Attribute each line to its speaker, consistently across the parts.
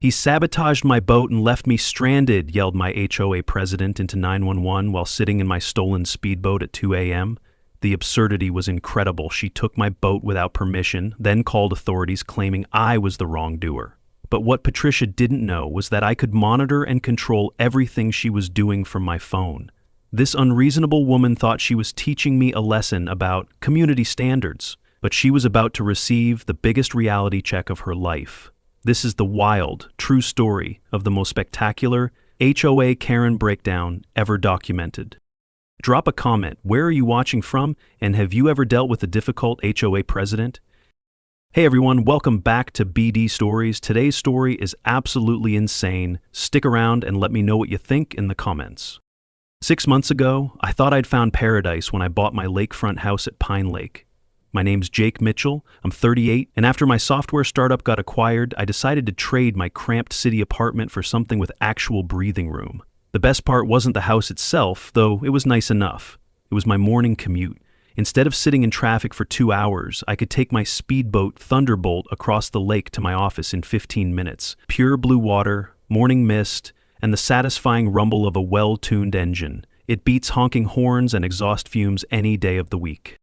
Speaker 1: "He sabotaged my boat and left me stranded," yelled my HOA president into 911 while sitting in my stolen speedboat at 2 a.m. The absurdity was incredible. She took my boat without permission, then called authorities claiming I was the wrongdoer. But what Patricia didn't know was that I could monitor and control everything she was doing from my phone. This unreasonable woman thought she was teaching me a lesson about community standards, but she was about to receive the biggest reality check of her life. This is the wild, true story of the most spectacular HOA Karen breakdown ever documented. Drop a comment. Where are you watching from? And have you ever dealt with a difficult HOA president? Hey everyone, welcome back to BD Stories. Today's story is absolutely insane. Stick around and let me know what you think in the comments. 6 months ago, I thought I'd found paradise when I bought my lakefront house at Pine Lake. My name's Jake Mitchell, I'm 38, and after my software startup got acquired, I decided to trade my cramped city apartment for something with actual breathing room. The best part wasn't the house itself, though it was nice enough. It was my morning commute. Instead of sitting in traffic for 2 hours, I could take my speedboat Thunderbolt across the lake to my office in 15 minutes. Pure blue water, morning mist, and the satisfying rumble of a well-tuned engine. It beats honking horns and exhaust fumes any day of the week.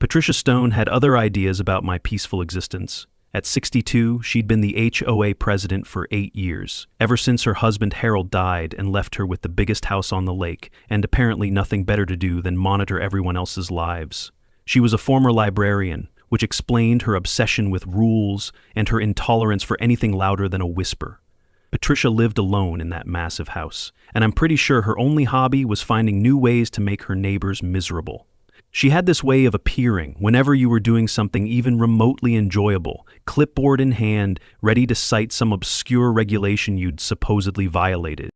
Speaker 1: Patricia Stone had other ideas about my peaceful existence. At 62, she'd been the HOA president for 8 years, ever since her husband Harold died and left her with the biggest house on the lake, and apparently nothing better to do than monitor everyone else's lives. She was a former librarian, which explained her obsession with rules and her intolerance for anything louder than a whisper. Patricia lived alone in that massive house, and I'm pretty sure her only hobby was finding new ways to make her neighbors miserable. She had this way of appearing whenever you were doing something even remotely enjoyable, clipboard in hand, ready to cite some obscure regulation you'd supposedly violated.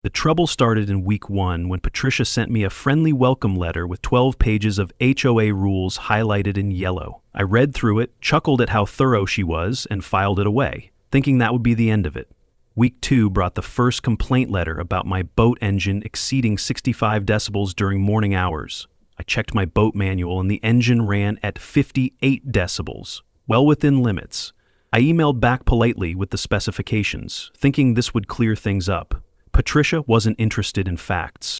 Speaker 1: The trouble started in week 1 when Patricia sent me a friendly welcome letter with 12 pages of HOA rules highlighted in yellow. I read through it, chuckled at how thorough she was, and filed it away, thinking that would be the end of it. Week 2 brought the first complaint letter about my boat engine exceeding 65 decibels during morning hours. I checked my boat manual and the engine ran at 58 decibels, well within limits. I emailed back politely with the specifications, thinking this would clear things up. Patricia wasn't interested in facts.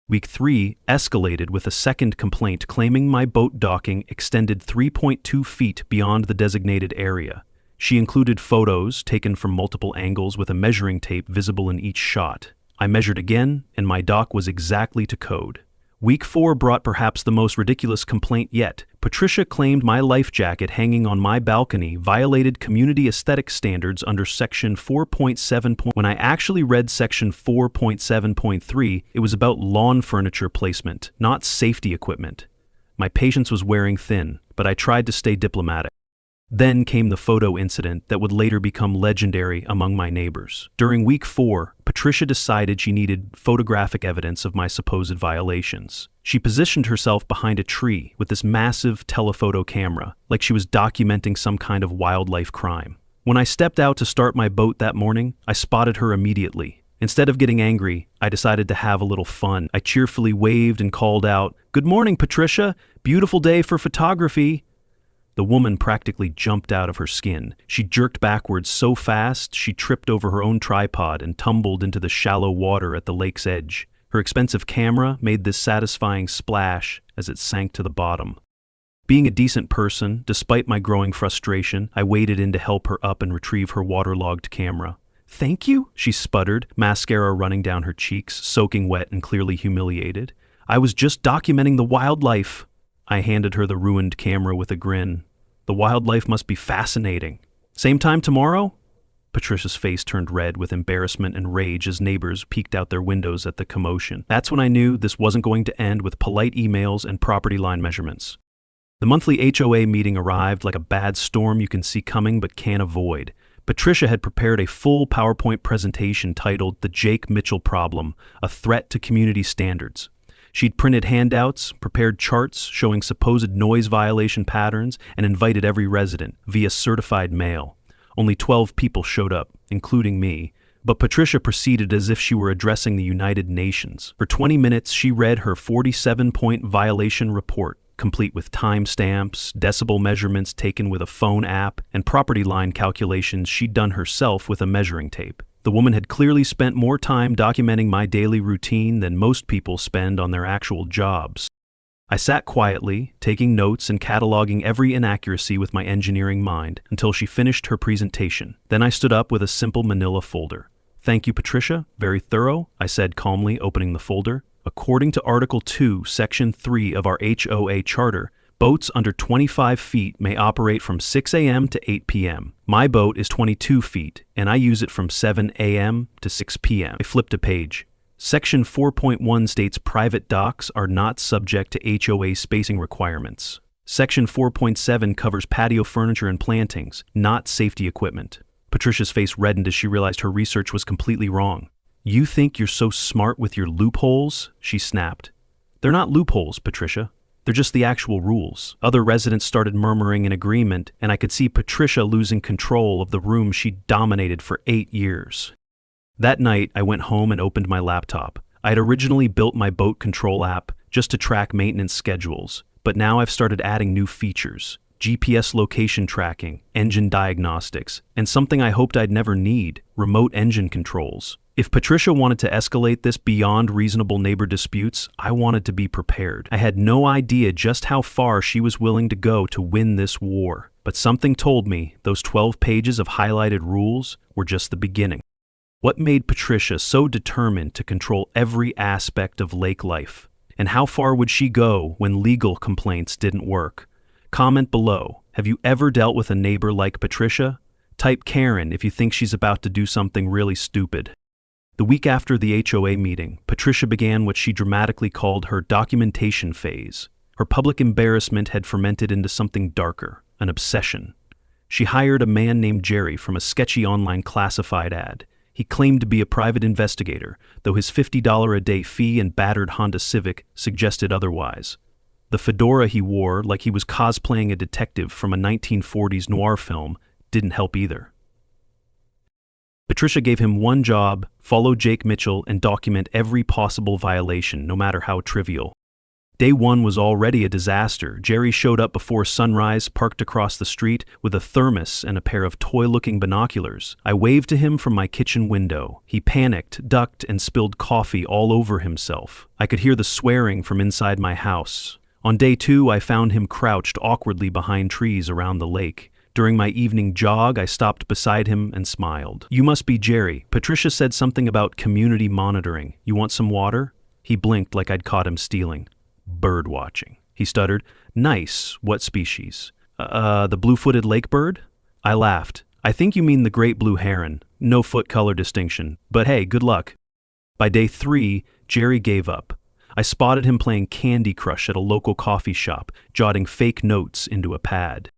Speaker 1: Week 3 escalated with a second complaint claiming my boat docking extended 3.2 feet beyond the designated area. She included photos taken from multiple angles with a measuring tape visible in each shot. I measured again, and my dock was exactly to code. Week 4 brought perhaps the most ridiculous complaint yet. Patricia claimed my life jacket hanging on my balcony violated community aesthetic standards under Section 4.7. When I actually read Section 4.7.3, it was about lawn furniture placement, not safety equipment. My patience was wearing thin, but I tried to stay diplomatic. Then came the photo incident that would later become legendary among my neighbors. During week 4, Patricia decided she needed photographic evidence of my supposed violations. She positioned herself behind a tree with this massive telephoto camera, like she was documenting some kind of wildlife crime. When I stepped out to start my boat that morning, I spotted her immediately. Instead of getting angry, I decided to have a little fun. I cheerfully waved and called out, "Good morning, Patricia. Beautiful day for photography." The woman practically jumped out of her skin. She jerked backwards so fast she tripped over her own tripod and tumbled into the shallow water at the lake's edge. Her expensive camera made this satisfying splash as it sank to the bottom. Being a decent person, despite my growing frustration, I waded in to help her up and retrieve her waterlogged camera. "Thank you," she sputtered, mascara running down her cheeks, soaking wet and clearly humiliated. "I was just documenting the wildlife." I handed her the ruined camera with a grin. "The wildlife must be fascinating. Same time tomorrow?" Patricia's face turned red with embarrassment and rage as neighbors peeked out their windows at the commotion. That's when I knew this wasn't going to end with polite emails and property line measurements. The monthly HOA meeting arrived like a bad storm you can see coming but can't avoid. Patricia had prepared a full PowerPoint presentation titled "The Jake Mitchell Problem, a Threat to Community Standards." She'd printed handouts, prepared charts showing supposed noise violation patterns, and invited every resident via certified mail. Only 12 people showed up, including me, but Patricia proceeded as if she were addressing the United Nations. For 20 minutes, she read her 47-point violation report. complete with timestamps, decibel measurements taken with a phone app, and property line calculations she'd done herself with a measuring tape. The woman had clearly spent more time documenting my daily routine than most people spend on their actual jobs. I sat quietly, taking notes and cataloging every inaccuracy with my engineering mind until she finished her presentation. Then I stood up with a simple manila folder. "Thank you, Patricia. Very thorough," I said calmly, opening the folder. "According to Article 2, Section 3 of our HOA Charter, boats under 25 feet may operate from 6 a.m. to 8 p.m. My boat is 22 feet, and I use it from 7 a.m. to 6 p.m. I flipped a page. Section 4.1 states private docks are not subject to HOA spacing requirements. Section 4.7 covers patio furniture and plantings, not safety equipment. Patricia's face reddened as she realized her research was completely wrong. "You think you're so smart with your loopholes?" she snapped. "They're not loopholes, Patricia. They're just the actual rules." Other residents started murmuring in agreement, and I could see Patricia losing control of the room she'd dominated for 8 years. That night, I went home and opened my laptop. I had originally built my boat control app just to track maintenance schedules, but now I've started adding new features: GPS location tracking, engine diagnostics, and something I hoped I'd never need: remote engine controls. If Patricia wanted to escalate this beyond reasonable neighbor disputes, I wanted to be prepared. I had no idea just how far she was willing to go to win this war, but something told me those 12 pages of highlighted rules were just the beginning. What made Patricia so determined to control every aspect of lake life? And how far would she go when legal complaints didn't work? Comment below. Have you ever dealt with a neighbor like Patricia? Type Karen if you think she's about to do something really stupid. The week after the HOA meeting, Patricia began what she dramatically called her documentation phase. Her public embarrassment had fermented into something darker, an obsession. She hired a man named Jerry from a sketchy online classified ad. He claimed to be a private investigator, though his $50 a day fee and battered Honda Civic suggested otherwise. The fedora he wore, like he was cosplaying a detective from a 1940s noir film, didn't help either. Patricia gave him one job: follow Jake Mitchell and document every possible violation, no matter how trivial. Day one was already a disaster. Jerry showed up before sunrise, parked across the street with a thermos and a pair of toy-looking binoculars. I waved to him from my kitchen window. He panicked, ducked, and spilled coffee all over himself. I could hear the swearing from inside my house. On day two, I found him crouched awkwardly behind trees around the lake. During my evening jog, I stopped beside him and smiled. "You must be Jerry. Patricia said something about community monitoring. You want some water?" He blinked like I'd caught him stealing. "Bird watching," he stuttered. "Nice. What species?" The blue-footed lake bird?" I laughed. "I think you mean the great blue heron. No foot color distinction. But hey, good luck." By day 3, Jerry gave up. I spotted him playing Candy Crush at a local coffee shop, jotting fake notes into a pad.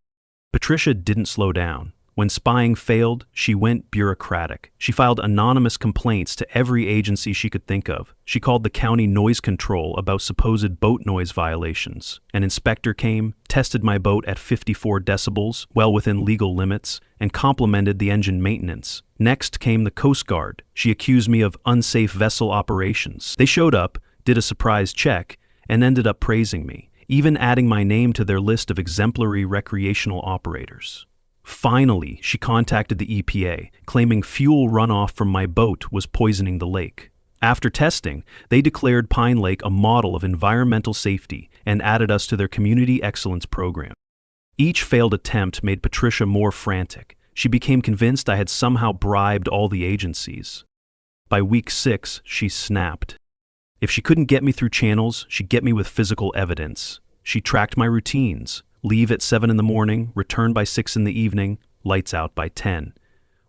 Speaker 1: Patricia didn't slow down. When spying failed, she went bureaucratic. She filed anonymous complaints to every agency she could think of. She called the county noise control about supposed boat noise violations. An inspector came, tested my boat at 54 decibels, well within legal limits, and complimented the engine maintenance. Next came the Coast Guard. She accused me of unsafe vessel operations. They showed up, did a surprise check, and ended up praising me, even adding my name to their list of exemplary recreational operators. Finally, she contacted the EPA, claiming fuel runoff from my boat was poisoning the lake. After testing, they declared Pine Lake a model of environmental safety and added us to their Community Excellence Program. Each failed attempt made Patricia more frantic. She became convinced I had somehow bribed all the agencies. By week 6, she snapped. If she couldn't get me through channels, she'd get me with physical evidence. She tracked my routines. Leave at 7 in the morning, return by 6 in the evening, lights out by 10.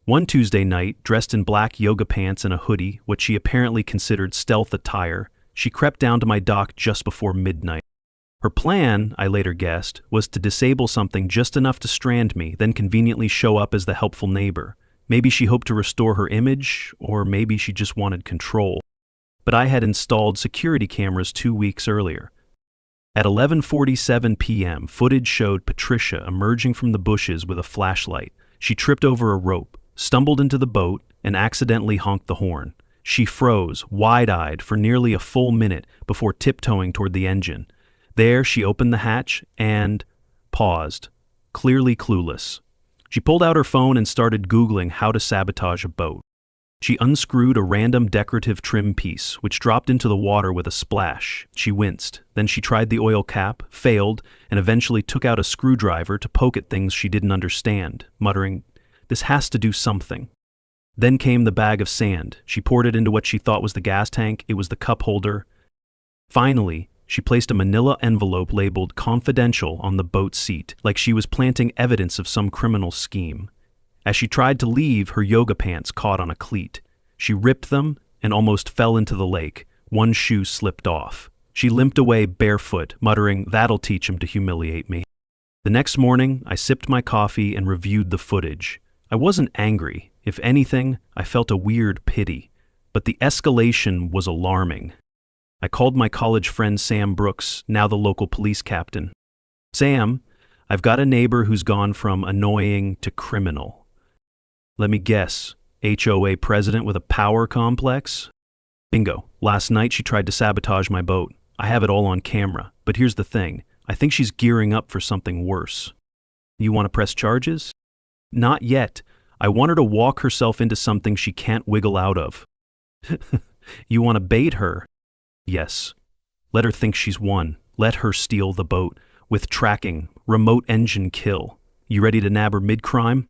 Speaker 1: One Tuesday night, dressed in black yoga pants and a hoodie, what she apparently considered stealth attire, she crept down to my dock just before midnight. Her plan, I later guessed, was to disable something just enough to strand me, then conveniently show up as the helpful neighbor. Maybe she hoped to restore her image, or maybe she just wanted control. But I had installed security cameras 2 weeks earlier. At 11:47 p.m., footage showed Patricia emerging from the bushes with a flashlight. She tripped over a rope, stumbled into the boat, and accidentally honked the horn. She froze, wide-eyed, for nearly a full minute before tiptoeing toward the engine. There, she opened the hatch and paused, clearly clueless. She pulled out her phone and started Googling how to sabotage a boat. She unscrewed a random decorative trim piece, which dropped into the water with a splash. She winced. Then she tried the oil cap, failed, and eventually took out a screwdriver to poke at things she didn't understand, muttering, "This has to do something." Then came the bag of sand. She poured it into what she thought was the gas tank. It was the cup holder. Finally, she placed a manila envelope labeled "confidential" on the boat seat, like she was planting evidence of some criminal scheme. As she tried to leave, her yoga pants caught on a cleat. She ripped them and almost fell into the lake. One shoe slipped off. She limped away barefoot, muttering, "That'll teach him to humiliate me." The next morning, I sipped my coffee and reviewed the footage. I wasn't angry. If anything, I felt a weird pity. But the escalation was alarming. I called my college friend Sam Brooks, now the local police captain. "Sam, I've got a neighbor who's gone from annoying to criminal. Let me guess, HOA president with a power complex?" "Bingo. Last night she tried to sabotage my boat. I have it all on camera. But here's the thing. I think she's gearing up for something worse." "You want to press charges?" "Not yet. I want her to walk herself into something she can't wiggle out of." "You want to bait her?" "Yes. Let her think she's won. Let her steal the boat. With tracking, remote engine kill. You ready to nab her mid-crime?"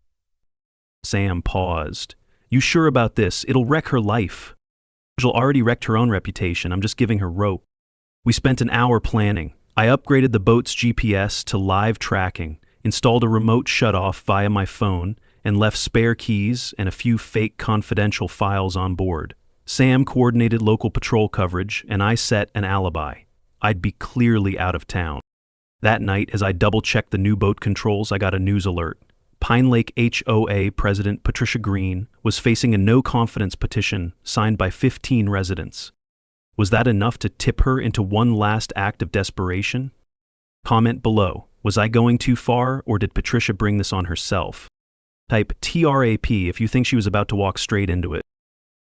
Speaker 1: Sam paused. "You sure about this? It'll wreck her life." "She'll already wrecked her own reputation. I'm just giving her rope." We spent an hour planning. I upgraded the boat's GPS to live tracking, installed a remote shutoff via my phone, and left spare keys and a few fake confidential files on board. Sam coordinated local patrol coverage, and I set an alibi. I'd be clearly out of town. That night, as I double-checked the new boat controls, I got a news alert. Pine Lake HOA President Patricia Green was facing a no-confidence petition signed by 15 residents. Was that enough to tip her into one last act of desperation? Comment below. Was I going too far, or did Patricia bring this on herself? Type TRAP if you think she was about to walk straight into it.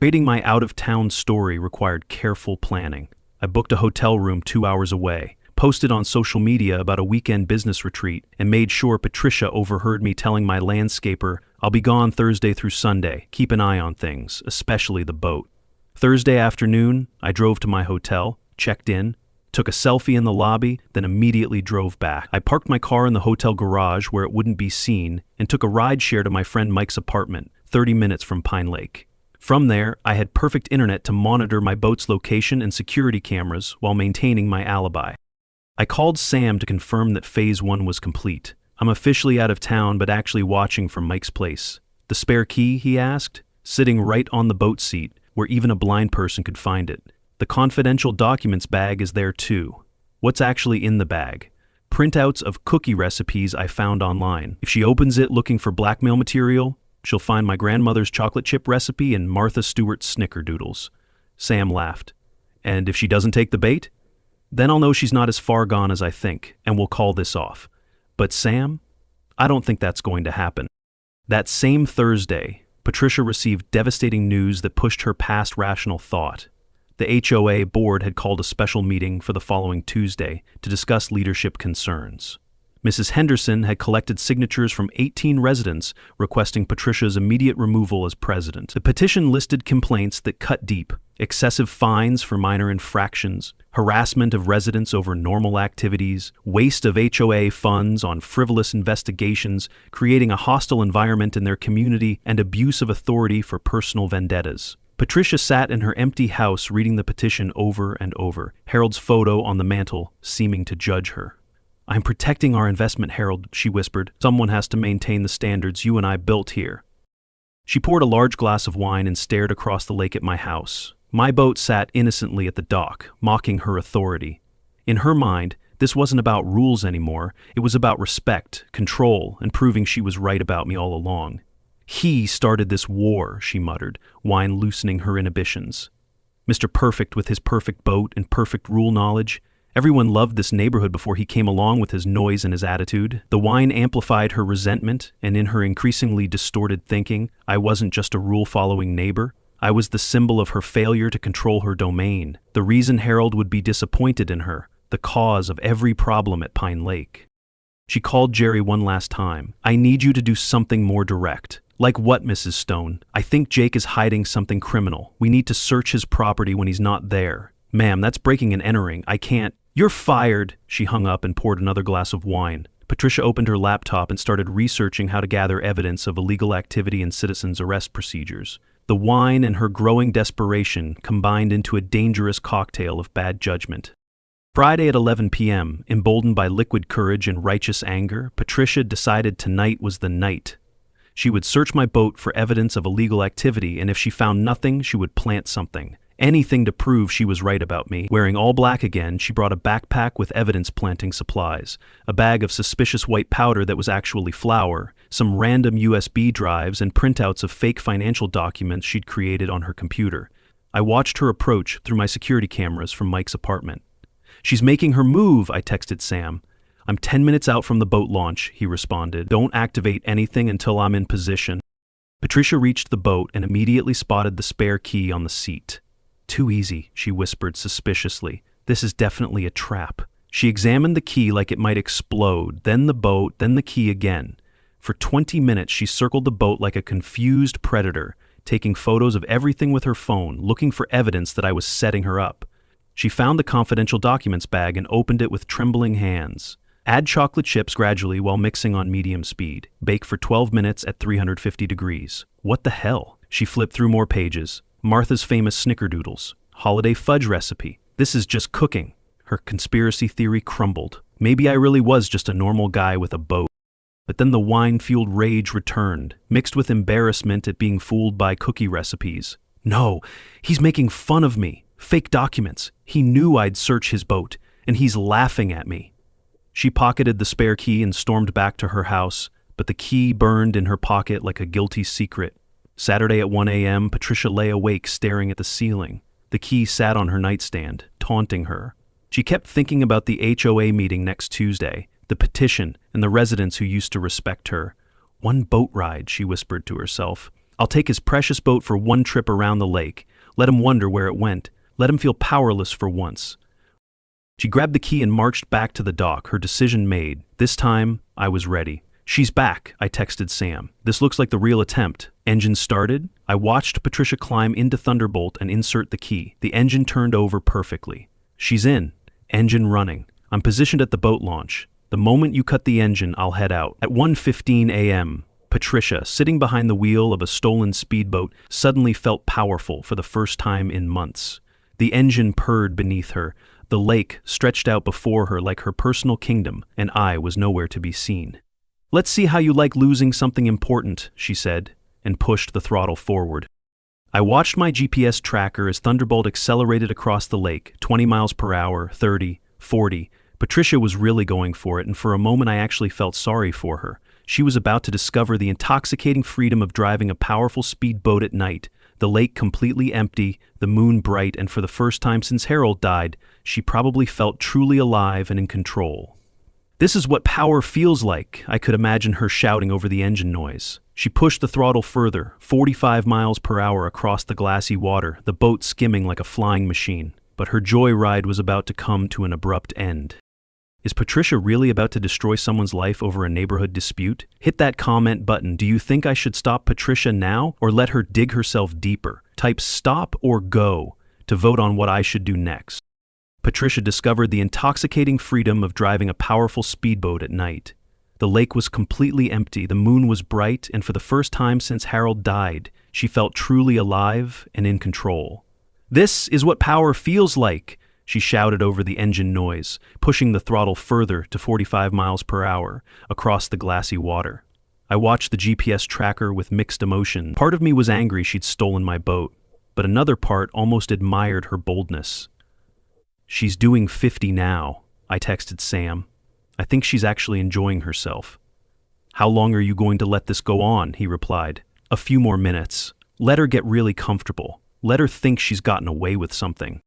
Speaker 1: Creating my out-of-town story required careful planning. I booked a hotel room 2 hours away, posted on social media about a weekend business retreat, and made sure Patricia overheard me telling my landscaper, "I'll be gone Thursday through Sunday. Keep an eye on things, especially the boat." Thursday afternoon, I drove to my hotel, checked in, took a selfie in the lobby, then immediately drove back. I parked my car in the hotel garage where it wouldn't be seen, and took a ride share to my friend Mike's apartment, 30 minutes from Pine Lake. From there, I had perfect internet to monitor my boat's location and security cameras while maintaining my alibi. I called Sam to confirm that Phase 1 was complete. "I'm officially out of town, but actually watching from Mike's place." "The spare key?" he asked, sitting right on the boat seat, where even a blind person could find it. "The confidential documents bag is there too." "What's actually in the bag?" "Printouts of cookie recipes I found online. If she opens it looking for blackmail material, she'll find my grandmother's chocolate chip recipe and Martha Stewart's snickerdoodles." Sam laughed. "And if she doesn't take the bait? Then I'll know she's not as far gone as I think, and we'll call this off." "But Sam, I don't think that's going to happen." That same Thursday, Patricia received devastating news that pushed her past rational thought. The HOA board had called a special meeting for the following Tuesday to discuss leadership concerns. Mrs. Henderson had collected signatures from 18 residents requesting Patricia's immediate removal as president. The petition listed complaints that cut deep: excessive fines for minor infractions, harassment of residents over normal activities, waste of HOA funds on frivolous investigations, creating a hostile environment in their community, and abuse of authority for personal vendettas. Patricia sat in her empty house reading the petition over and over, Harold's photo on the mantel seeming to judge her. "I'm protecting our investment, Harold," she whispered. "Someone has to maintain the standards you and I built here." She poured a large glass of wine and stared across the lake at my house. My boat sat innocently at the dock, mocking her authority. In her mind, this wasn't about rules anymore. It was about respect, control, and proving she was right about me all along. "He started this war," she muttered, wine loosening her inhibitions. Mr. Perfect with his perfect boat and perfect rule knowledge. Everyone loved this neighborhood before he came along with his noise and his attitude. The wine amplified her resentment, and in her increasingly distorted thinking, I wasn't just a rule-following neighbor. I was the symbol of her failure to control her domain, the reason Harold would be disappointed in her, the cause of every problem at Pine Lake. She called Jerry one last time. "I need you to do something more direct." "Like what, Mrs. Stone?" "I think Jake is hiding something criminal. We need to search his property when he's not there." "Ma'am, that's breaking and entering. I can't." "You're fired." She hung up and poured another glass of wine. Patricia opened her laptop and started researching how to gather evidence of illegal activity and citizens' arrest procedures. The wine and her growing desperation combined into a dangerous cocktail of bad judgment. Friday at 11 p.m., emboldened by liquid courage and righteous anger, Patricia decided tonight was the night. She would search my boat for evidence of illegal activity, and if she found nothing, she would plant something. Anything to prove she was right about me. Wearing all black again, she brought a backpack with evidence-planting supplies, a bag of suspicious white powder that was actually flour, some random USB drives, and printouts of fake financial documents she'd created on her computer. I watched her approach through my security cameras from Mike's apartment. "She's making her move," I texted Sam. "I'm 10 minutes out from the boat launch," he responded. "Don't activate anything until I'm in position." Patricia reached the boat and immediately spotted the spare key on the seat. "Too easy," she whispered suspiciously. "This is definitely a trap." She examined the key like it might explode, then the boat, then the key again. For 20 minutes she circled the boat like a confused predator, taking photos of everything with her phone, looking for evidence that I was setting her up. She found the confidential documents bag and opened it with trembling hands. Add chocolate chips gradually while mixing on medium speed. Bake for 12 minutes at 350 degrees. What the hell? She flipped through more pages. Martha's famous snickerdoodles. Holiday fudge recipe. This is just cooking. Her conspiracy theory crumbled. Maybe I really was just a normal guy with a boat. But then the wine-fueled rage returned, mixed with embarrassment at being fooled by cookie recipes. No, he's making fun of me. Fake documents. He knew I'd search his boat, and he's laughing at me. She pocketed the spare key and stormed back to her house, but the key burned in her pocket like a guilty secret. Saturday at 1 a.m., Patricia lay awake staring at the ceiling. The key sat on her nightstand, taunting her. She kept thinking about the HOA meeting next Tuesday, the petition, and the residents who used to respect her. "One boat ride," she whispered to herself. "I'll take his precious boat for one trip around the lake. Let him wonder where it went. Let him feel powerless for once." She grabbed the key and marched back to the dock, her decision made. This time, I was ready. "She's back," I texted Sam. "This looks like the real attempt." Engine started. I watched Patricia climb into Thunderbolt and insert the key. The engine turned over perfectly. "She's in. Engine running. I'm positioned at the boat launch. The moment you cut the engine, I'll head out." At 1:15 a.m., Patricia, sitting behind the wheel of a stolen speedboat, suddenly felt powerful for the first time in months. The engine purred beneath her. The lake stretched out before her like her personal kingdom, and I was nowhere to be seen. "Let's see how you like losing something important," she said, and pushed the throttle forward. I watched my GPS tracker as Thunderbolt accelerated across the lake, 20 miles per hour, 30, 40. Patricia was really going for it, and for a moment I actually felt sorry for her. She was about to discover the intoxicating freedom of driving a powerful speedboat at night, the lake completely empty, the moon bright, and for the first time since Harold died, she probably felt truly alive and in control. "This is what power feels like," I could imagine her shouting over the engine noise. She pushed the throttle further, 45 miles per hour across the glassy water, the boat skimming like a flying machine. But her joyride was about to come to an abrupt end. Is Patricia really about to destroy someone's life over a neighborhood dispute? Hit that comment button. Do you think I should stop Patricia now or let her dig herself deeper? Type stop or go to vote on what I should do next. Patricia discovered the intoxicating freedom of driving a powerful speedboat at night. The lake was completely empty, the moon was bright, and for the first time since Harold died, she felt truly alive and in control. "This is what power feels like," she shouted over the engine noise, pushing the throttle further to 45 miles per hour across the glassy water. I watched the GPS tracker with mixed emotion. Part of me was angry she'd stolen my boat, but another part almost admired her boldness. "She's doing 50 now," I texted Sam. "I think she's actually enjoying herself." "How long are you going to let this go on?" he replied. "A few more minutes. Let her get really comfortable. Let her think she's gotten away with something."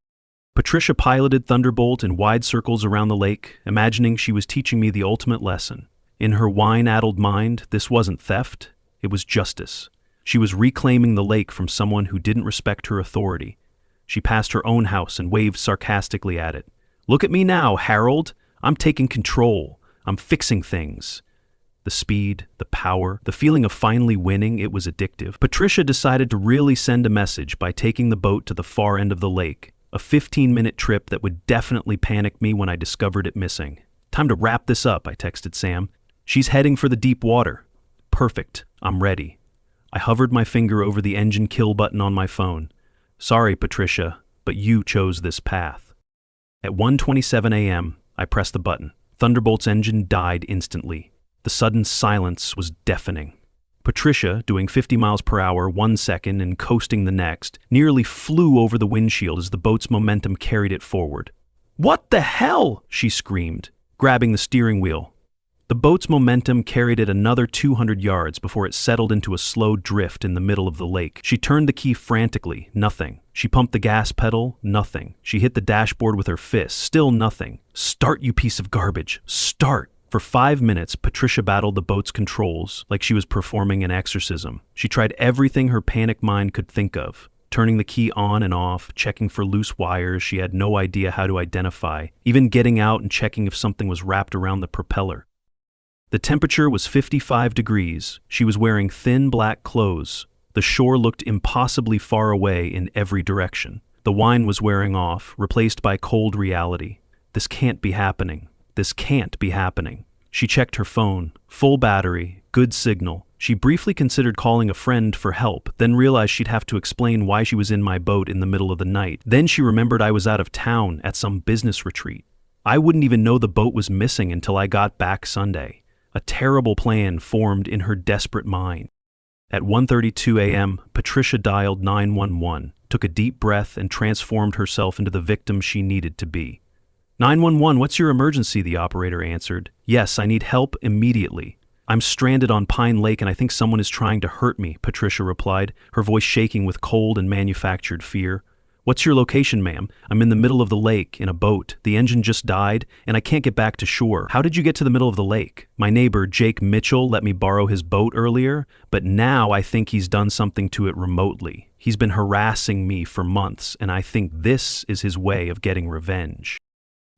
Speaker 1: Patricia piloted Thunderbolt in wide circles around the lake, imagining she was teaching me the ultimate lesson. In her wine-addled mind, this wasn't theft, it was justice. She was reclaiming the lake from someone who didn't respect her authority. She passed her own house and waved sarcastically at it. Look at me now, Harold. I'm taking control. I'm fixing things. The speed, the power, the feeling of finally winning, it was addictive. Patricia decided to really send a message by taking the boat to the far end of the lake, a 15-minute trip that would definitely panic me when I discovered it missing. Time to wrap this up, I texted Sam. She's heading for the deep water. Perfect, I'm ready. I hovered my finger over the engine kill button on my phone. Sorry, Patricia, but you chose this path. At 1:27 a.m., I pressed the button. Thunderbolt's engine died instantly. The sudden silence was deafening. Patricia, doing 50 miles per hour 1 second and coasting the next, nearly flew over the windshield as the boat's momentum carried it forward. "What the hell?" she screamed, grabbing the steering wheel. The boat's momentum carried it another 200 yards before it settled into a slow drift in the middle of the lake. She turned the key frantically, nothing. She pumped the gas pedal, nothing. She hit the dashboard with her fist, still nothing. "Start, you piece of garbage, start!" For 5 minutes, Patricia battled the boat's controls like she was performing an exorcism. She tried everything her panic mind could think of, turning the key on and off, checking for loose wires she had no idea how to identify, even getting out and checking if something was wrapped around the propeller. The temperature was 55 degrees. She was wearing thin black clothes. The shore looked impossibly far away in every direction. The wine was wearing off, replaced by cold reality. This can't be happening. This can't be happening. She checked her phone. Full battery, good signal. She briefly considered calling a friend for help, then realized she'd have to explain why she was in my boat in the middle of the night. Then she remembered I was out of town at some business retreat. I wouldn't even know the boat was missing until I got back Sunday. A terrible plan formed in her desperate mind. At 1:32 a.m., Patricia dialed 911, took a deep breath, and transformed herself into the victim she needed to be. 911, what's your emergency? The operator answered. Yes, I need help immediately. I'm stranded on Pine Lake and I think someone is trying to hurt me, Patricia replied, her voice shaking with cold and manufactured fear. What's your location, ma'am? I'm in the middle of the lake, in a boat. The engine just died, and I can't get back to shore. How did you get to the middle of the lake? My neighbor, Jake Mitchell, let me borrow his boat earlier, but now I think he's done something to it remotely. He's been harassing me for months, and I think this is his way of getting revenge.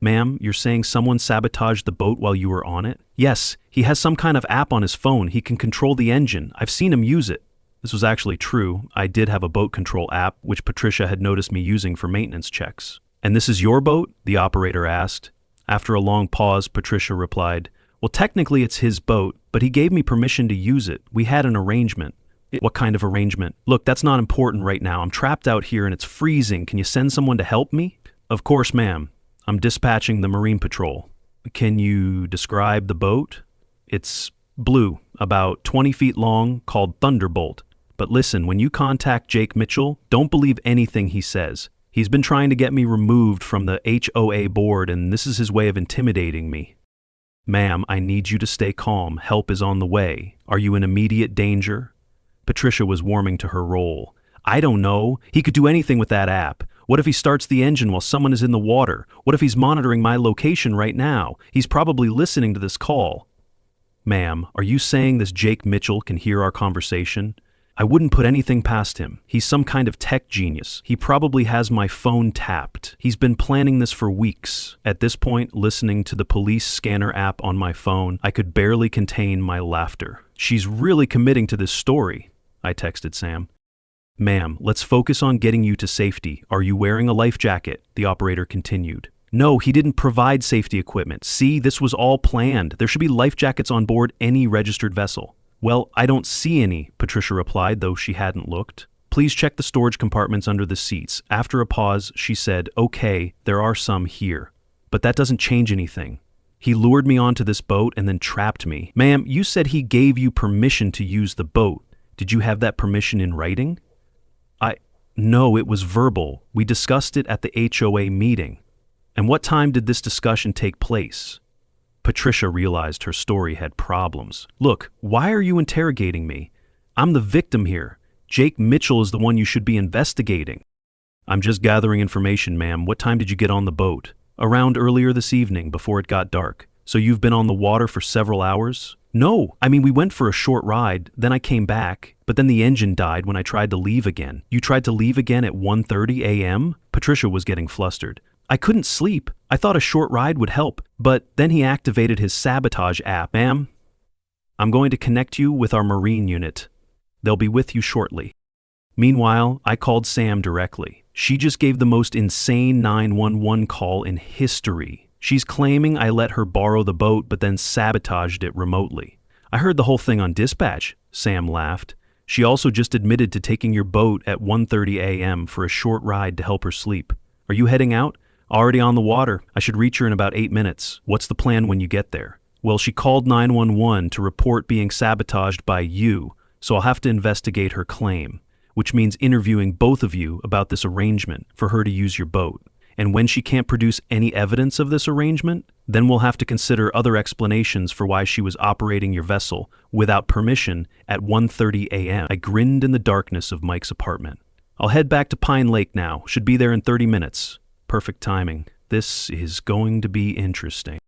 Speaker 1: Ma'am, you're saying someone sabotaged the boat while you were on it? Yes, he has some kind of app on his phone. He can control the engine. I've seen him use it. This was actually true. I did have a boat control app, which Patricia had noticed me using for maintenance checks. And this is your boat? The operator asked. After a long pause, Patricia replied, Well, technically it's his boat, but he gave me permission to use it. We had an arrangement. What kind of arrangement? Look, that's not important right now. I'm trapped out here and it's freezing. Can you send someone to help me? Of course, ma'am. I'm dispatching the Marine Patrol. Can you describe the boat? It's blue, about 20 feet long, called Thunderbolt. But listen, when you contact Jake Mitchell, don't believe anything he says. He's been trying to get me removed from the HOA board, and this is his way of intimidating me. Ma'am, I need you to stay calm. Help is on the way. Are you in immediate danger? Patricia was warming to her role. I don't know. He could do anything with that app. What if he starts the engine while someone is in the water? What if he's monitoring my location right now? He's probably listening to this call. Ma'am, are you saying this Jake Mitchell can hear our conversation? I wouldn't put anything past him. He's some kind of tech genius. He probably has my phone tapped. He's been planning this for weeks. At this point, listening to the police scanner app on my phone, I could barely contain my laughter. She's really committing to this story, I texted Sam. Ma'am, let's focus on getting you to safety. Are you wearing a life jacket? The operator continued. No, he didn't provide safety equipment. See, this was all planned. There should be life jackets on board any registered vessel. Well, I don't see any, Patricia replied, though she hadn't looked. Please check the storage compartments under the seats. After a pause, she said, Okay, there are some here. But that doesn't change anything. He lured me onto this boat and then trapped me. Ma'am, you said he gave you permission to use the boat. Did you have that permission in writing? No, it was verbal. We discussed it at the HOA meeting. And what time did this discussion take place? Patricia realized her story had problems. Look, why are you interrogating me? I'm the victim here. Jake Mitchell is the one you should be investigating. I'm just gathering information, ma'am. What time did you get on the boat? Around earlier this evening, before it got dark. So you've been on the water for several hours? No, we went for a short ride, then I came back, but then the engine died when I tried to leave again. You tried to leave again at 1:30 a.m.? Patricia was getting flustered. I couldn't sleep. I thought a short ride would help, but then he activated his sabotage app. Ma'am, I'm going to connect you with our Marine unit. They'll be with you shortly. Meanwhile, I called Sam directly. She just gave the most insane 911 call in history. She's claiming I let her borrow the boat but then sabotaged it remotely. I heard the whole thing on dispatch, Sam laughed. She also just admitted to taking your boat at 1:30 a.m. for a short ride to help her sleep. Are you heading out? Already on the water. I should reach her in about 8 minutes. What's the plan when you get there? Well, she called 911 to report being sabotaged by you, so I'll have to investigate her claim, which means interviewing both of you about this arrangement for her to use your boat. And when she can't produce any evidence of this arrangement, then we'll have to consider other explanations for why she was operating your vessel without permission at 1:30 a.m. I grinned in the darkness of Mike's apartment. I'll head back to Pine Lake now. Should be there in 30 minutes. Perfect timing. This is going to be interesting.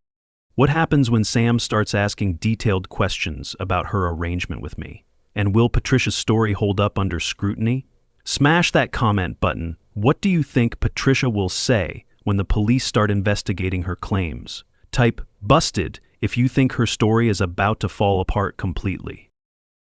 Speaker 1: What happens when Sam starts asking detailed questions about her arrangement with me? And will Patricia's story hold up under scrutiny? Smash that comment button. What do you think Patricia will say when the police start investigating her claims? Type "busted" if you think her story is about to fall apart completely.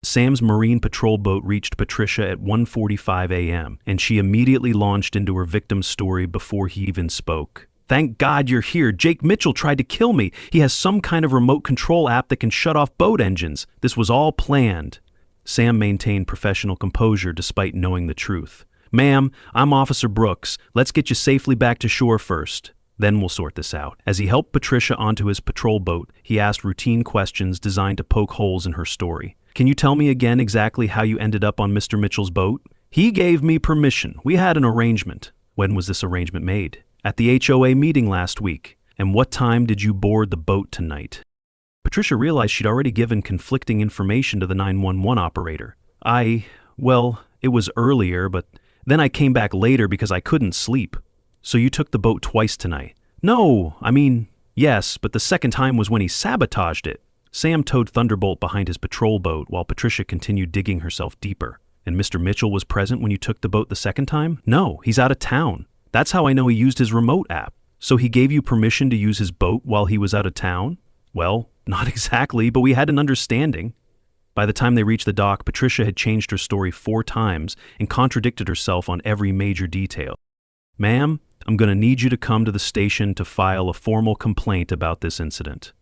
Speaker 1: Sam's Marine patrol boat reached Patricia at 1:45 a.m., and she immediately launched into her victim's story before he even spoke. "Thank God you're here. Jake Mitchell tried to kill me. He has some kind of remote control app that can shut off boat engines. This was all planned." Sam maintained professional composure despite knowing the truth. "Ma'am, I'm Officer Brooks. Let's get you safely back to shore first. Then we'll sort this out." As he helped Patricia onto his patrol boat, he asked routine questions designed to poke holes in her story. "Can you tell me again exactly how you ended up on Mr. Mitchell's boat?" "He gave me permission. We had an arrangement." "When was this arrangement made?" "At the HOA meeting last week." "And what time did you board the boat tonight?" Patricia realized she'd already given conflicting information to the 911 operator. Well, it was earlier, but then I came back later because I couldn't sleep." "So you took the boat twice tonight?" "No, yes, but the second time was when he sabotaged it." Sam towed Thunderbolt behind his patrol boat while Patricia continued digging herself deeper. "And Mr. Mitchell was present when you took the boat the second time?" "No, he's out of town. That's how I know he used his remote app." "So he gave you permission to use his boat while he was out of town?" "Well, not exactly, but we had an understanding." By the time they reached the dock, Patricia had changed her story 4 times and contradicted herself on every major detail. "Ma'am, I'm going to need you to come to the station to file a formal complaint about this incident."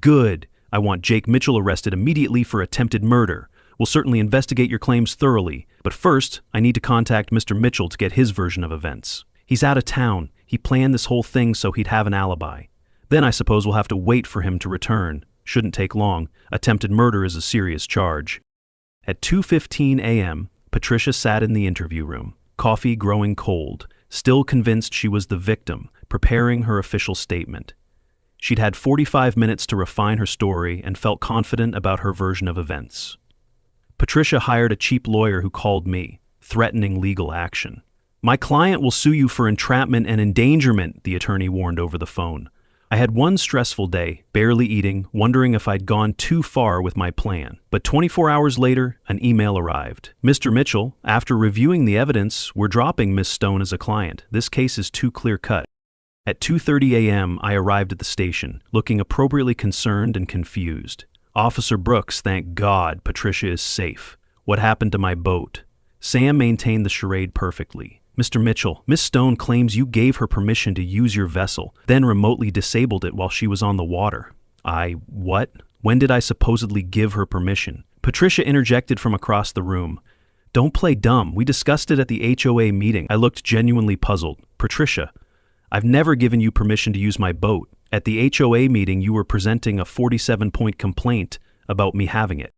Speaker 1: "Good. I want Jake Mitchell arrested immediately for attempted murder. We'll certainly investigate your claims thoroughly, but first, I need to contact Mr. Mitchell to get his version of events. He's out of town. He planned this whole thing so he'd have an alibi. Then I suppose we'll have to wait for him to return. Shouldn't take long. Attempted murder is a serious charge." At 2:15 a.m., Patricia sat in the interview room, coffee growing cold, still convinced she was the victim, preparing her official statement. She'd had 45 minutes to refine her story and felt confident about her version of events. Patricia hired a cheap lawyer who called me, threatening legal action. "My client will sue you for entrapment and endangerment," the attorney warned over the phone. I had one stressful day, barely eating, wondering if I'd gone too far with my plan. But 24 hours later, an email arrived. "Mr. Mitchell, after reviewing the evidence, we're dropping Miss Stone as a client. This case is too clear-cut." At 2:30 a.m., I arrived at the station, looking appropriately concerned and confused. "Officer Brooks, thank God, Patricia is safe. What happened to my boat?" Sam maintained the charade perfectly. "Mr. Mitchell, Miss Stone claims you gave her permission to use your vessel, then remotely disabled it while she was on the water." What? When did I supposedly give her permission?" Patricia interjected from across the room. "Don't play dumb. We discussed it at the HOA meeting." I looked genuinely puzzled. "Patricia, I've never given you permission to use my boat. At the HOA meeting, you were presenting a 47-point complaint about me having it."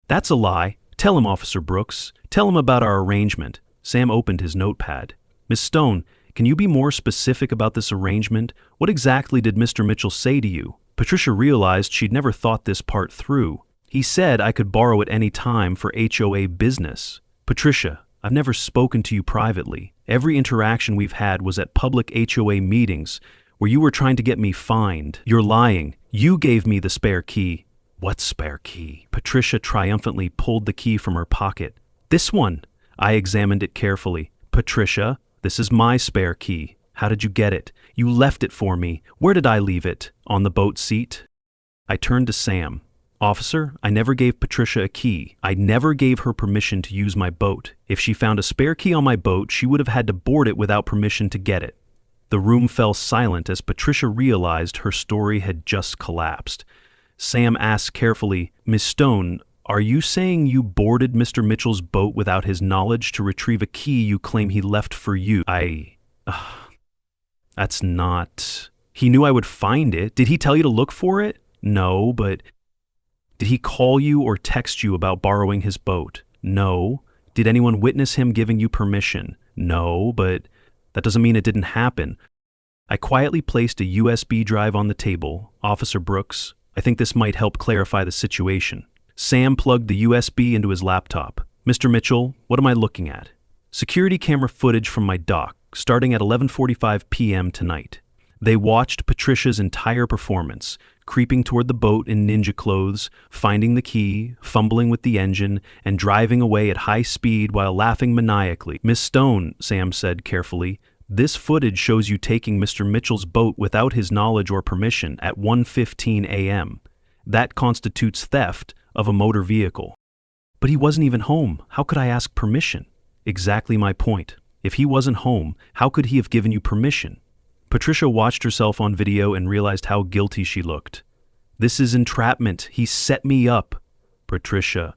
Speaker 1: "That's a lie. Tell him, Officer Brooks. Tell him about our arrangement." Sam opened his notepad. "Miss Stone, can you be more specific about this arrangement? What exactly did Mr. Mitchell say to you?" Patricia realized she'd never thought this part through. "He said I could borrow at any time for HOA business." "Patricia, I've never spoken to you privately. Every interaction we've had was at public HOA meetings where you were trying to get me fined. You're lying. You gave me the spare key." "What spare key?" Patricia triumphantly pulled the key from her pocket. "This one." I examined it carefully. "Patricia, this is my spare key." How did you get it? You left it for me. Where did I leave it? On the boat seat? I turned to Sam. Officer, I never gave Patricia a key. I never gave her permission to use my boat. If she found a spare key on my boat, she would have had to board it without permission to get it. The room fell silent as Patricia realized her story had just collapsed. Sam asked carefully, Miss Stone, are you saying you boarded Mr. Mitchell's boat without his knowledge to retrieve a key you claim he left for you? That's not... He knew I would find it. Did he tell you to look for it? No, but... Did he call you or text you about borrowing his boat? No. Did anyone witness him giving you permission? No, but that doesn't mean it didn't happen. I quietly placed a USB drive on the table. Officer Brooks, I think this might help clarify the situation. Sam plugged the USB into his laptop. Mr. Mitchell, what am I looking at? Security camera footage from my dock, starting at 11:45 p.m. tonight. They watched Patricia's entire performance, creeping toward the boat in ninja clothes, finding the key, fumbling with the engine, and driving away at high speed while laughing maniacally. Miss Stone, Sam said carefully, this footage shows you taking Mr. Mitchell's boat without his knowledge or permission at 1:15 a.m. That constitutes theft of a motor vehicle. But he wasn't even home. How could I ask permission? Exactly my point. If he wasn't home, how could he have given you permission? Patricia watched herself on video and realized how guilty she looked. This is entrapment. He set me up. Patricia,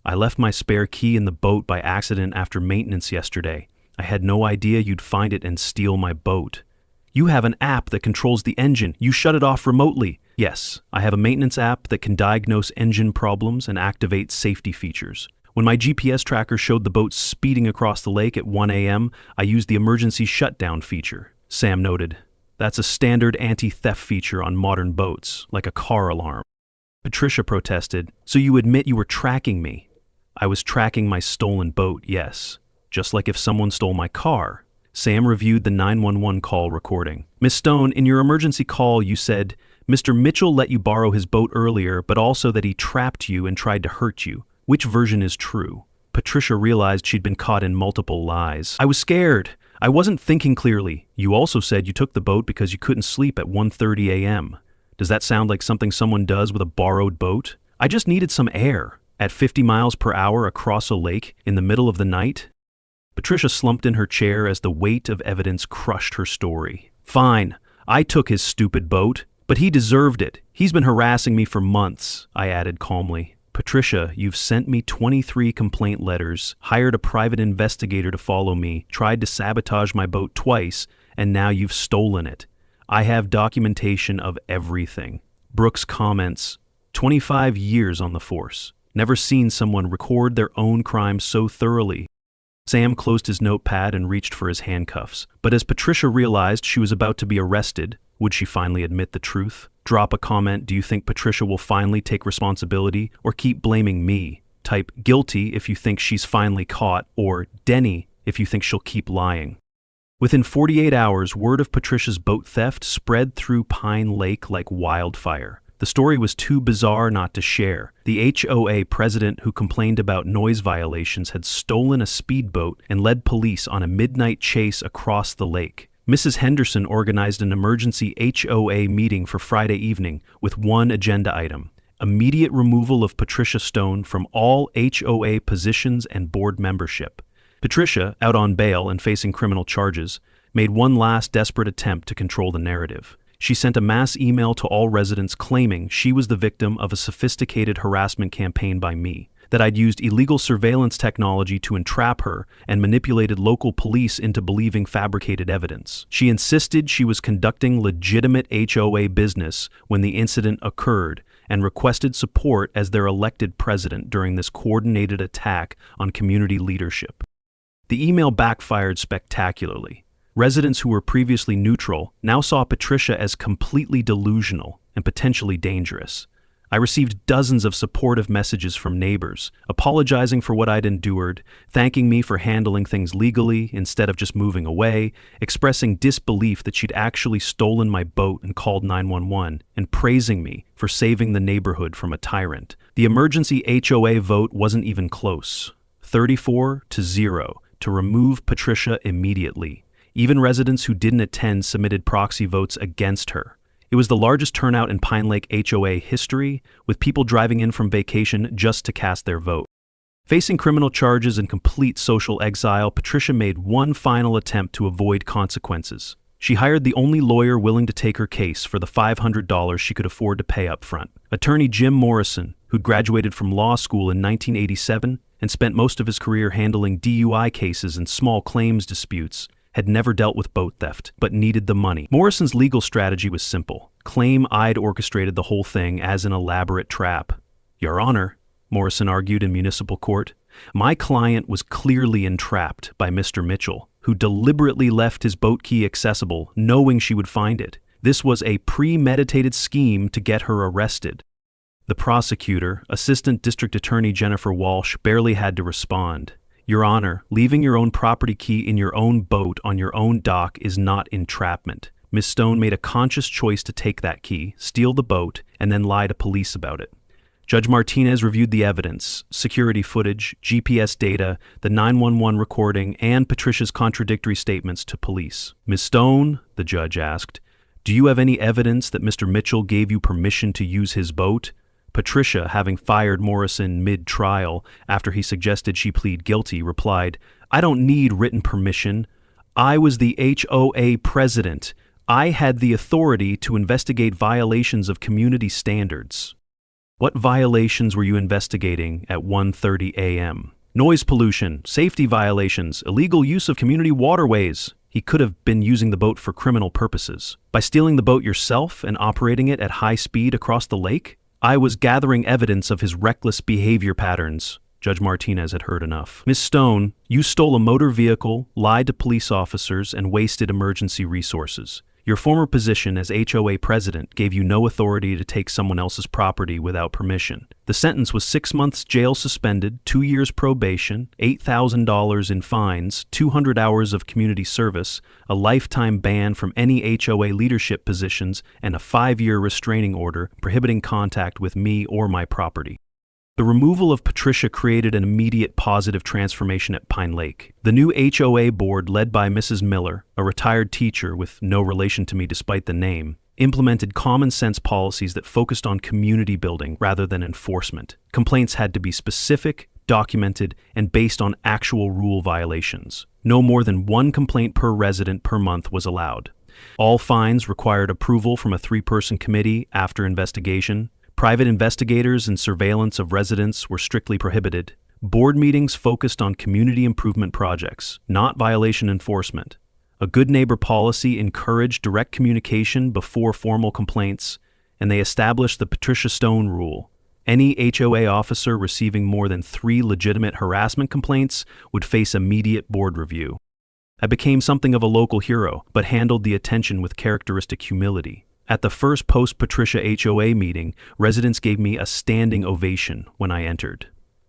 Speaker 1: I left my spare key in the boat by accident after maintenance yesterday. I had no idea you'd find it and steal my boat. You have an app that controls the engine. You shut it off remotely. Yes, I have a maintenance app that can diagnose engine problems and activate safety features. When my GPS tracker showed the boat speeding across the lake at 1 a.m., I used the emergency shutdown feature. Sam noted, that's a standard anti-theft feature on modern boats, like a car alarm. Patricia protested, so you admit you were tracking me? I was tracking my stolen boat, yes. Just like if someone stole my car. Sam reviewed the 911 call recording. Miss Stone, in your emergency call you said, Mr. Mitchell let you borrow his boat earlier, but also that he trapped you and tried to hurt you. Which version is true? Patricia realized she'd been caught in multiple lies. I was scared. I wasn't thinking clearly. You also said you took the boat because you couldn't sleep at 1:30 a.m. Does that sound like something someone does with a borrowed boat? I just needed some air. At 50 miles per hour across a lake in the middle of the night? Patricia slumped in her chair as the weight of evidence crushed her story. Fine, I took his stupid boat, but he deserved it. He's been harassing me for months, I added calmly. Patricia, you've sent me 23 complaint letters, hired a private investigator to follow me, tried to sabotage my boat twice, and now you've stolen it. I have documentation of everything. Brooks comments, 25 years on the force. Never seen someone record their own crime so thoroughly. Sam closed his notepad and reached for his handcuffs. But as Patricia realized she was about to be arrested, would she finally admit the truth? Drop a comment, do you think Patricia will finally take responsibility, or keep blaming me? Type guilty if you think she's finally caught, or Denny if you think she'll keep lying. Within 48 hours, word of Patricia's boat theft spread through Pine Lake like wildfire. The story was too bizarre not to share. The HOA president who complained about noise violations had stolen a speedboat and led police on a midnight chase across the lake. Mrs. Henderson organized an emergency HOA meeting for Friday evening with one agenda item: immediate removal of Patricia Stone from all HOA positions and board membership. Patricia, out on bail and facing criminal charges, made one last desperate attempt to control the narrative. She sent a mass email to all residents claiming she was the victim of a sophisticated harassment campaign by me, that I'd used illegal surveillance technology to entrap her and manipulated local police into believing fabricated evidence. She insisted she was conducting legitimate HOA business when the incident occurred and requested support as their elected president during this coordinated attack on community leadership. The email backfired spectacularly. Residents who were previously neutral now saw Patricia as completely delusional and potentially dangerous. I received dozens of supportive messages from neighbors, apologizing for what I'd endured, thanking me for handling things legally instead of just moving away, expressing disbelief that she'd actually stolen my boat and called 911, and praising me for saving the neighborhood from a tyrant. The emergency HOA vote wasn't even close. 34-0 to remove Patricia immediately. Even residents who didn't attend submitted proxy votes against her. It was the largest turnout in Pine Lake HOA history, with people driving in from vacation just to cast their vote. Facing criminal charges and complete social exile, Patricia made one final attempt to avoid consequences. She hired the only lawyer willing to take her case for the $500 she could afford to pay up front. Attorney Jim Morrison, who'd graduated from law school in 1987 and spent most of his career handling DUI cases and small claims disputes, had never dealt with boat theft, but needed the money. Morrison's legal strategy was simple. Claim I'd orchestrated the whole thing as an elaborate trap. Your Honor, Morrison argued in municipal court, my client was clearly entrapped by Mr. Mitchell, who deliberately left his boat key accessible, knowing she would find it. This was a premeditated scheme to get her arrested. The prosecutor, Assistant District Attorney Jennifer Walsh, barely had to respond. Your Honor, leaving your own property key in your own boat on your own dock is not entrapment. Ms. Stone made a conscious choice to take that key, steal the boat, and then lie to police about it. Judge Martinez reviewed the evidence, security footage, GPS data, the 911 recording, and Patricia's contradictory statements to police. Ms. Stone, the judge asked, do you have any evidence that Mr. Mitchell gave you permission to use his boat? Patricia, having fired Morrison mid-trial after he suggested she plead guilty, replied, I don't need written permission. I was the HOA president. I had the authority to investigate violations of community standards. What violations were you investigating at 1:30 a.m.? Noise pollution, safety violations, illegal use of community waterways. He could have been using the boat for criminal purposes. By stealing the boat yourself and operating it at high speed across the lake? I was gathering evidence of his reckless behavior patterns. Judge Martinez had heard enough. Ms. Stone, you stole a motor vehicle, lied to police officers, and wasted emergency resources. Your former position as HOA president gave you no authority to take someone else's property without permission. The sentence was 6 months jail suspended, 2 years probation, $8,000 in fines, 200 hours of community service, a lifetime ban from any HOA leadership positions, and a 5-year restraining order prohibiting contact with me or my property. The removal of Patricia created an immediate positive transformation at Pine Lake. The new HOA board, led by Mrs. Miller, a retired teacher with no relation to me despite the name, implemented common-sense policies that focused on community building rather than enforcement. Complaints had to be specific, documented, and based on actual rule violations. No more than 1 complaint per resident per month was allowed. All fines required approval from a 3-person committee after investigation. Private investigators and surveillance of residents were strictly prohibited. Board meetings focused on community improvement projects, not violation enforcement. A good neighbor policy encouraged direct communication before formal complaints, and they established the Patricia Stone rule. Any HOA officer receiving more than 3 legitimate harassment complaints would face immediate board review. I became something of a local hero, but handled the attention with characteristic humility. At the first post-Patricia HOA meeting, residents gave me a standing ovation when I entered.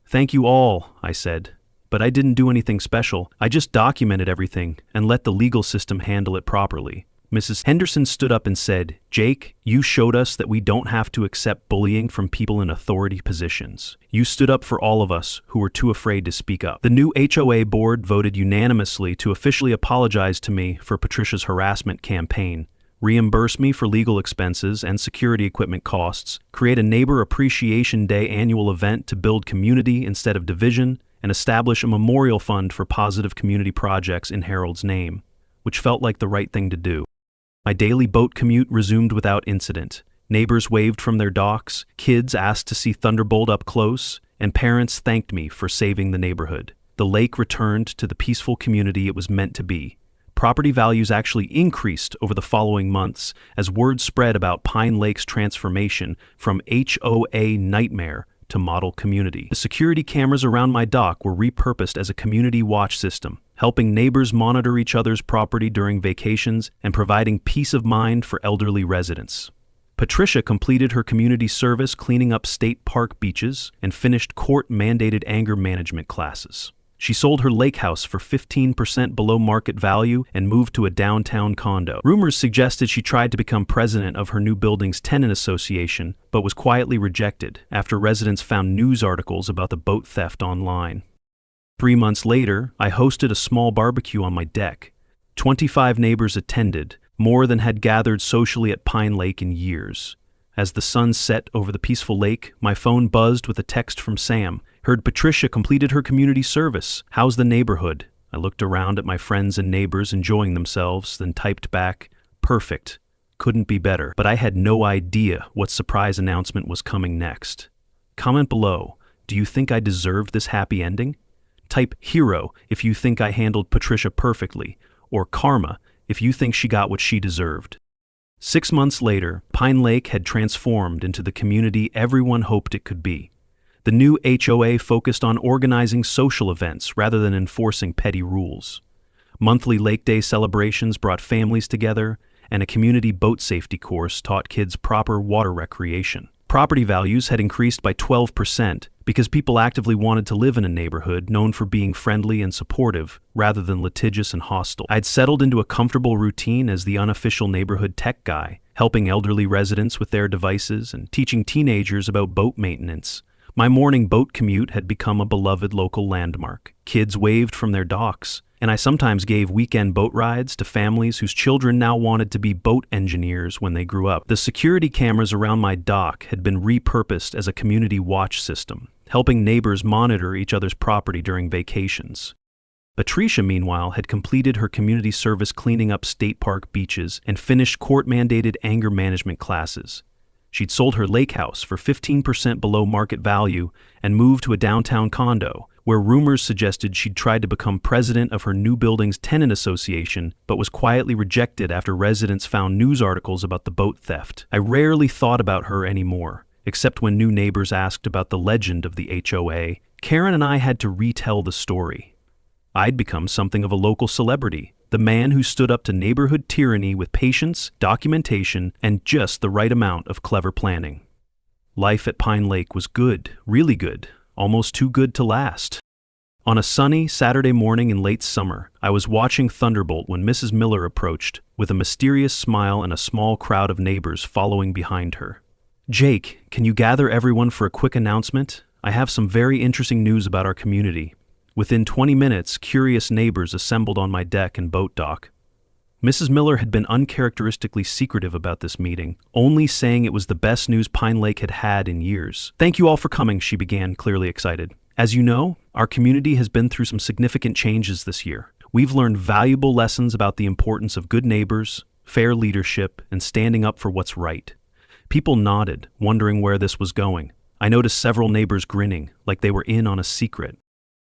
Speaker 1: Thank you all, I said, but I didn't do anything special. I just documented everything and let the legal system handle it properly. Mrs. Henderson stood up and said, Jake, you showed us that we don't have to accept bullying from people in authority positions. You stood up for all of us who were too afraid to speak up. The new HOA board voted unanimously to officially apologize to me for Patricia's harassment campaign, reimburse me for legal expenses and security equipment costs, create a Neighbor Appreciation Day annual event to build community instead of division, and establish a memorial fund for positive community projects in Harold's name, which felt like the right thing to do. My daily boat commute resumed without incident. Neighbors waved from their docks, kids asked to see Thunderbolt up close, and parents thanked me for saving the neighborhood. The lake returned to the peaceful community it was meant to be. Property values actually increased over the following months as word spread about Pine Lake's transformation from HOA nightmare to model community. The security cameras around my dock were repurposed as a community watch system, helping neighbors monitor each other's property during vacations and providing peace of mind for elderly residents. Patricia completed her community service cleaning up state park beaches and finished court-mandated anger management classes. She sold her lake house for 15% below market value and moved to a downtown condo. Rumors suggested she tried to become president of her new building's tenant association, but was quietly rejected after residents found news articles about the boat theft online. 3 months later, I hosted a small barbecue on my deck. 25 neighbors attended, more than had gathered socially at Pine Lake in years. As the sun set over the peaceful lake, my phone buzzed with a text from Sam. Heard Patricia completed her community service. How's the neighborhood? I looked around at my friends and neighbors enjoying themselves, then typed back, perfect. Couldn't be better. But I had no idea what surprise announcement was coming next. Comment below, do you think I deserved this happy ending? Type hero if you think I handled Patricia perfectly, or karma if you think she got what she deserved. 6 months later, Pine Lake had transformed into the community everyone hoped it could be. The new HOA focused on organizing social events rather than enforcing petty rules. Monthly Lake Day celebrations brought families together, and a community boat safety course taught kids proper water recreation. Property values had increased by 12% because people actively wanted to live in a neighborhood known for being friendly and supportive rather than litigious and hostile. I'd settled into a comfortable routine as the unofficial neighborhood tech guy, helping elderly residents with their devices and teaching teenagers about boat maintenance. My morning boat commute had become a beloved local landmark. Kids waved from their docks, and I sometimes gave weekend boat rides to families whose children now wanted to be boat engineers when they grew up. The security cameras around my dock had been repurposed as a community watch system, helping neighbors monitor each other's property during vacations. Patricia, meanwhile, had completed her community service cleaning up state park beaches and finished court-mandated anger management classes. She'd sold her lake house for 15% below market value and moved to a downtown condo, where rumors suggested she'd tried to become president of her new building's tenant association, but was quietly rejected after residents found news articles about the boat theft. I rarely thought about her anymore, except when new neighbors asked about the legend of the HOA. Karen and I had to retell the story. I'd become something of a local celebrity, the man who stood up to neighborhood tyranny with patience, documentation, and just the right amount of clever planning. Life at Pine Lake was good, really good, almost too good to last. On a sunny Saturday morning in late summer, I was watching Thunderbolt when Mrs. Miller approached, with a mysterious smile and a small crowd of neighbors following behind her. "Jake, can you gather everyone for a quick announcement? I have some very interesting news about our community." Within 20 minutes, curious neighbors assembled on my deck and boat dock. Mrs. Miller had been uncharacteristically secretive about this meeting, only saying it was the best news Pine Lake had had in years. "Thank you all for coming," she began, clearly excited. "As you know, our community has been through some significant changes this year. We've learned valuable lessons about the importance of good neighbors, fair leadership, and standing up for what's right." People nodded, wondering where this was going. I noticed several neighbors grinning, like they were in on a secret.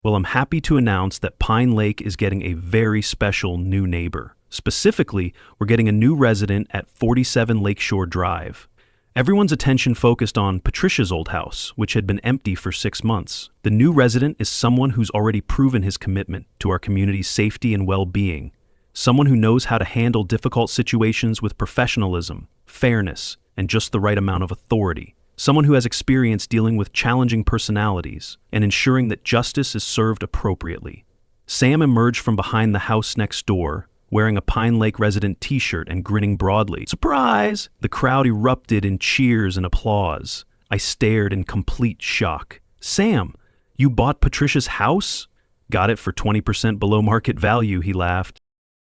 Speaker 1: Well, I'm happy to announce that Pine Lake is getting a very special new neighbor. Specifically, we're getting a new resident at 47 Lakeshore Drive. Everyone's attention focused on Patricia's old house, which had been empty for 6 months. The new resident is someone who's already proven his commitment to our community's safety and well-being. Someone who knows how to handle difficult situations with professionalism, fairness, and just the right amount of authority. Someone who has experience dealing with challenging personalities and ensuring that justice is served appropriately. Sam emerged from behind the house next door, wearing a Pine Lake resident t-shirt and grinning broadly. "Surprise!" The crowd erupted in cheers and applause. I stared in complete shock. "Sam, you bought Patricia's house?" "Got it for 20% below market value," he laughed.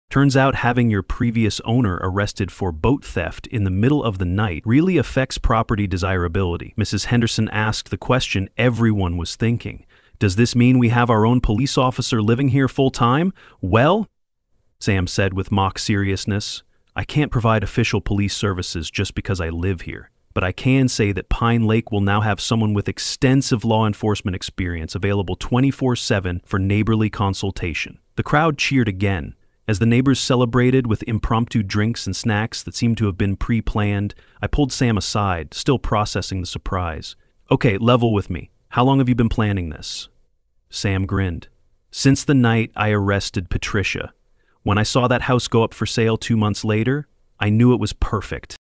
Speaker 1: "Turns out having your previous owner arrested for boat theft in the middle of the night really affects property desirability." Mrs. Henderson asked the question everyone was thinking. "Does this mean we have our own police officer living here full-time?" "Well," Sam said with mock seriousness, "I can't provide official police services just because I live here. But I can say that Pine Lake will now have someone with extensive law enforcement experience available 24/7 for neighborly consultation." The crowd cheered again. As the neighbors celebrated with impromptu drinks and snacks that seemed to have been pre-planned, I pulled Sam aside, still processing the surprise. "Okay, level with me. How long have you been planning this?" Sam grinned. "Since the night I arrested Patricia. When I saw that house go up for sale 2 months later, I knew it was perfect.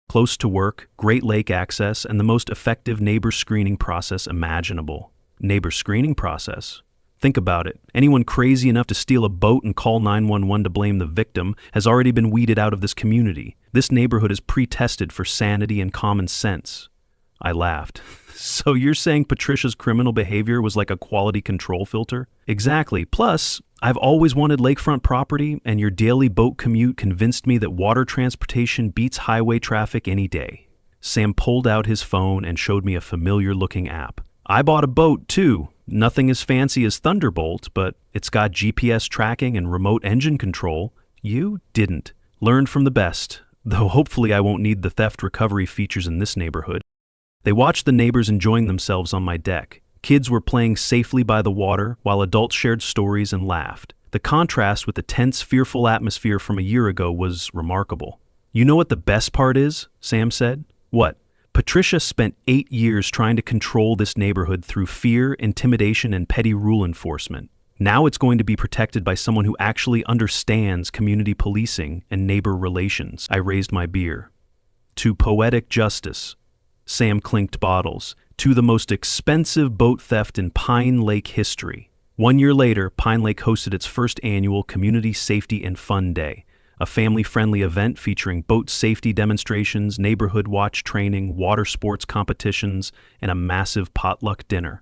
Speaker 1: Close to work, great lake access, and the most effective neighbor screening process imaginable." Neighbor screening process? Think about it. Anyone crazy enough to steal a boat and call 911 to blame the victim has already been weeded out of this community. This neighborhood is pre-tested for sanity and common sense. I laughed. "So you're saying Patricia's criminal behavior was like a quality control filter?" "Exactly. Plus, I've always wanted lakefront property, and your daily boat commute convinced me that water transportation beats highway traffic any day. Sam pulled out his phone and showed me a familiar-looking app. I bought a boat, too. Nothing as fancy as Thunderbolt, but it's got GPS tracking and remote engine control. You didn't. Learned from the best, though hopefully I won't need the theft recovery features in this neighborhood. They watched the neighbors enjoying themselves on my deck. Kids were playing safely by the water, while adults shared stories and laughed. The contrast with the tense, fearful atmosphere from a year ago was remarkable. You know what the best part is? Sam said. What? Patricia spent 8 years trying to control this neighborhood through fear, intimidation, and petty rule enforcement. Now it's going to be protected by someone who actually understands community policing and neighbor relations. I raised my beer. To poetic justice. Sam clinked bottles. To the most expensive boat theft in Pine Lake history. 1 year later, Pine Lake hosted its first annual Community Safety and Fun Day, a family-friendly event featuring boat safety demonstrations, neighborhood watch training, water sports competitions, and a massive potluck dinner.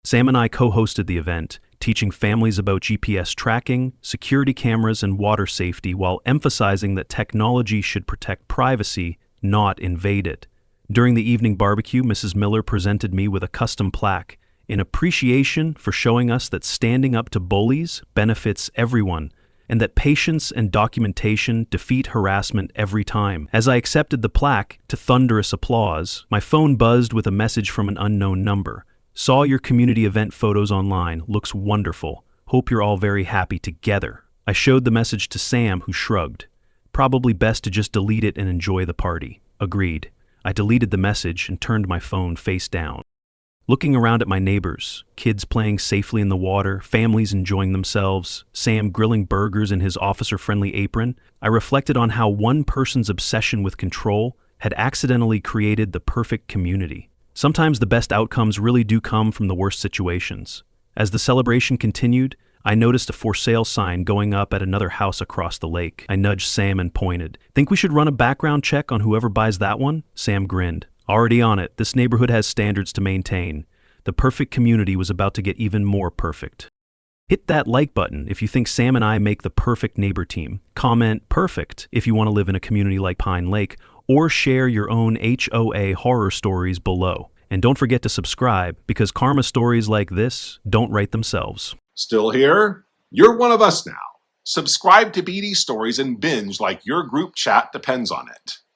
Speaker 1: Sam and I co-hosted the event, teaching families about GPS tracking, security cameras, and water safety while emphasizing that technology should protect privacy, not invade it. During the evening barbecue, Mrs. Miller presented me with a custom plaque in appreciation for showing us that standing up to bullies benefits everyone, and that patience and documentation defeat harassment every time. As I accepted the plaque to thunderous applause, my phone buzzed with a message from an unknown number. Saw your community event photos online. Looks wonderful. Hope you're all very happy together. I showed the message to Sam, who shrugged. Probably best to just delete it and enjoy the party. Agreed. I deleted the message and turned my phone face down. Looking around at my neighbors, kids playing safely in the water, families enjoying themselves, Sam grilling burgers in his officer-friendly apron, I reflected on how one person's obsession with control had accidentally created the perfect community. Sometimes the best outcomes really do come from the worst situations. As the celebration continued, I noticed a for sale sign going up at another house across the lake. I nudged Sam and pointed. Think we should run a background check on whoever buys that one? Sam grinned. Already on it. This neighborhood has standards to maintain. The perfect community was about to get even more perfect. Hit that like button if you think Sam and I make the perfect neighbor team. Comment perfect if you want to live in a community like Pine Lake, or share your own HOA horror stories below. And don't forget to subscribe, because karma stories like this don't write themselves.
Speaker 2: Still here? You're one of us now. Subscribe to BD Stories and binge like your group chat depends on it.